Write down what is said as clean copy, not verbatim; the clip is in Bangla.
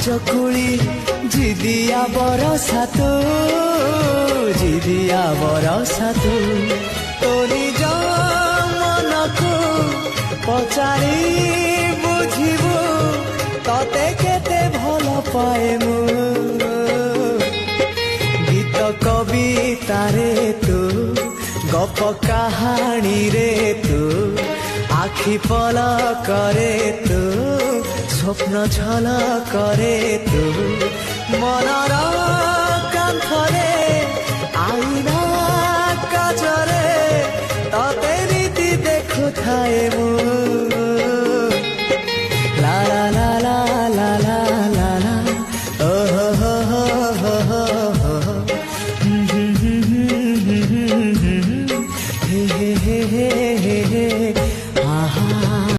চকুଳି জিদিয়া বরসাতো জিদিয়া বরসাতো তো নিজ মনকু পচারি বুঝিবু ততে কেতে ভাল পায়ে মু গীত কবিতারে তু গপ কাহাণী রে তু আখি পলকরে তু স্বপ্ন ঝলকরে তু মনর কান্থরে আইনা কাজরে ততে নীতি দেখুথায়ে মু।